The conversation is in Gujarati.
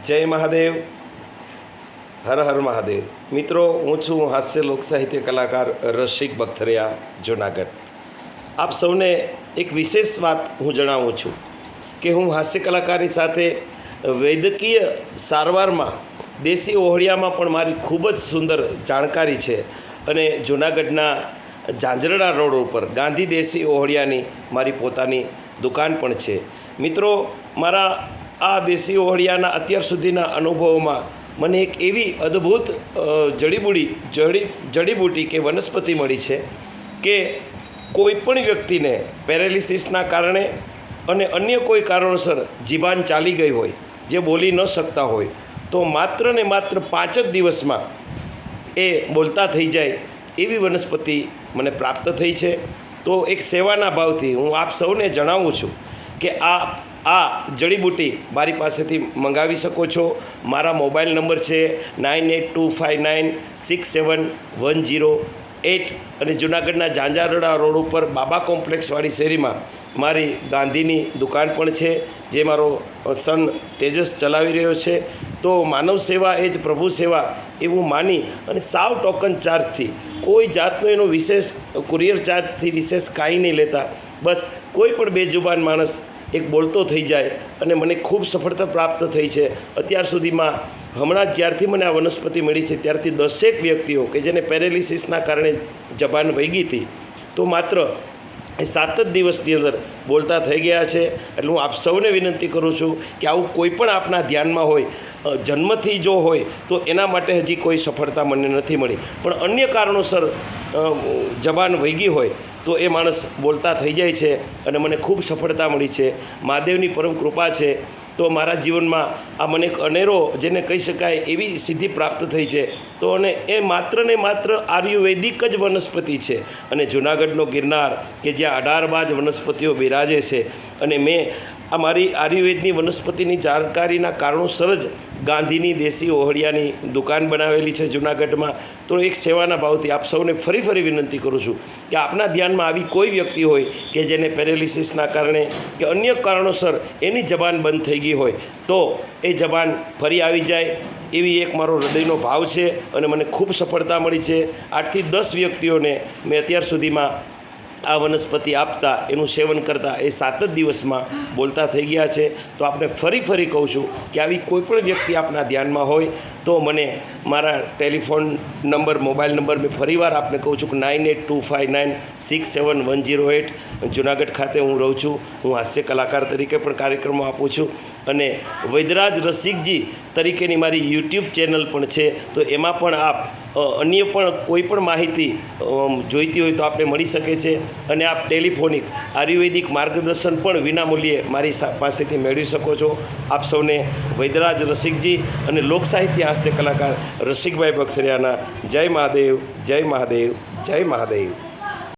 જય મહાદેવ, હર હર મહાદેવ. મિત્રો, હું છું હાસ્ય લોક સાહિત્ય કલાકાર રસિક બખતરિયા, જુનાગઢ. આપ સૌને એક વિશેષ વાત હું જણાવું છું કે હું હાસ્ય કલાકારની સાથે વૈદ્યકીય સારવારમાં દેશી ઓહળિયામાં પણ મારી ખૂબ જ સુંદર જાણકારી છે અને જુનાગઢના ઝાંઝરડા રોડ ઉપર ગાંધી દેશી ઓહળિયાની મારી પોતાની દુકાન પણ છે. મિત્રો, મારા આ દેશી ઓહળિયાના અત્યાર સુધીના અનુભવોમાં મને એક એવી અદ્ભુત જડીબૂટી કે વનસ્પતિ મળી છે કે કોઈપણ વ્યક્તિને પેરેલિસિસના કારણે અને અન્ય કોઈ કારણોસર જીભાન ચાલી ગઈ હોય, જે બોલી ન શકતા હોય, તો માત્ર ને માત્ર 5 જ દિવસમાં એ બોલતા થઈ જાય એવી વનસ્પતિ મને પ્રાપ્ત થઈ છે. તો એક સેવાના ભાવથી હું આપ સૌને જણાવું છું કે આ જડીબૂટી મારી પાસેથી મંગાવી શકો છો. મારા મોબાઈલ નંબર છે 9825967108 અને જૂનાગઢના ઝાંઝરડા રોડ ઉપર બાબા કોમ્પ્લેક્સવાળી શેરીમાં મારી ગાંધીની દુકાન પણ છે, જે મારો સન તેજસ ચલાવી રહ્યો છે. તો માનવ સેવા એ જ પ્રભુ સેવા એવું માની અને સાવ ટોકન ચાર્જથી, કોઈ જાતનો એનો વિશેષ કુરિયર ચાર્જથી વિશેષ કાંઈ નહીં લેતા, બસ કોઈ પણ બેજુબાન માણસ એક બોલતો થઈ જાય અને મને ખૂબ સફળતા પ્રાપ્ત થઈ છે. અત્યાર સુધીમાં હમણાં જ્યારથી મને આ વનસ્પતિ મળી છે ત્યારથી 10 વ્યક્તિઓ કે જેને પેરેલિસિસના કારણે જબાન વહી ગઈ હતી, તો માત્ર 7 જ દિવસની અંદર બોલતા થઈ ગયા છે. એટલે હું આપ સૌને વિનંતી કરું છું કે આવું કોઈ પણ આપના ધ્યાનમાં હોય, જન્મથી જો હોય તો એના માટે હજી કોઈ સફળતા મને નથી મળી, પણ અન્ય કારણોસર જબાન વહી ગઈ હોય તો એ માણસ બોલતા થઈ જાય છે અને મને ખૂબ સફળતા મળી છે. મહાદેવની પરમ કૃપા છે. તો મારા જીવનમાં આ મને એક અનેરો, જેને કહી શકાય એવી સિદ્ધિ પ્રાપ્ત થઈ છે. તો અને એ માત્ર ને માત્ર આયુર્વેદિક જ વનસ્પતિ છે અને જૂનાગઢનો ગિરનાર કે જ્યાં 18 બાજ વનસ્પતિઓ બિરાજે છે, અને મેં આ મારી આયુર્વેદની વનસ્પતિની જાણકારીના કારણોસર જ ગાંધીની દેશી ઓહળિયાની દુકાન બનાવેલી છે જૂનાગઢમાં. તો એક સેવાના ભાવથી આપ સૌને ફરી વિનંતી કરું છું કે આપના ધ્યાનમાં આવી કોઈ વ્યક્તિ હોય કે જેને પેરેલિસિસના કારણે કે અન્ય કારણોસર એની જબાન બંધ થઈ ગઈ હોય, તો એ જબાન ફરી આવી જાય એવી એક મારો હૃદયનો ભાવ છે અને મને ખૂબ સફળતા મળી છે. 8 થી 10 વ્યક્તિઓને મેં અત્યાર સુધીમાં આ વનસ્પતિ આપતા, એનું સેવન કરતાં એ 7 જ દિવસમાં બોલતા થઈ ગયા છે. તો આપણે ફરી કહું છું કે આવી કોઈપણ વ્યક્તિ આપના ધ્યાનમાં હોય તો મને મારા ટેલિફોન નંબર, મોબાઈલ નંબર મેં ફરીવાર આપને કહું છું કે 9825967108. જુનાગઢ ખાતે હું રહું છું. હું હાસ્ય કલાકાર તરીકે પણ કાર્યક્રમો આપું છું અને વૈદ્યરાજ રસિકજી તરીકેની મારી યુટ્યુબ ચેનલ પણ છે. તો એમાં પણ આપ અન્ય પણ કોઈ પણ માહિતી જોઈતી હોય તો આપને મળી શકે છે અને આપ ટેલિફોનિક આયુર્વેદિક માર્ગદર્શન પણ વિનામૂલ્યે મારી પાસેથી મેળવી શકો છો. આપ સૌને વૈદ્યરાજ રસિકજી અને લોકસાહિત્ય હાસ્ય કલાકાર રસિકભાઈ બખતરિયાના જય મહાદેવ, જય મહાદેવ, જય મહાદેવ.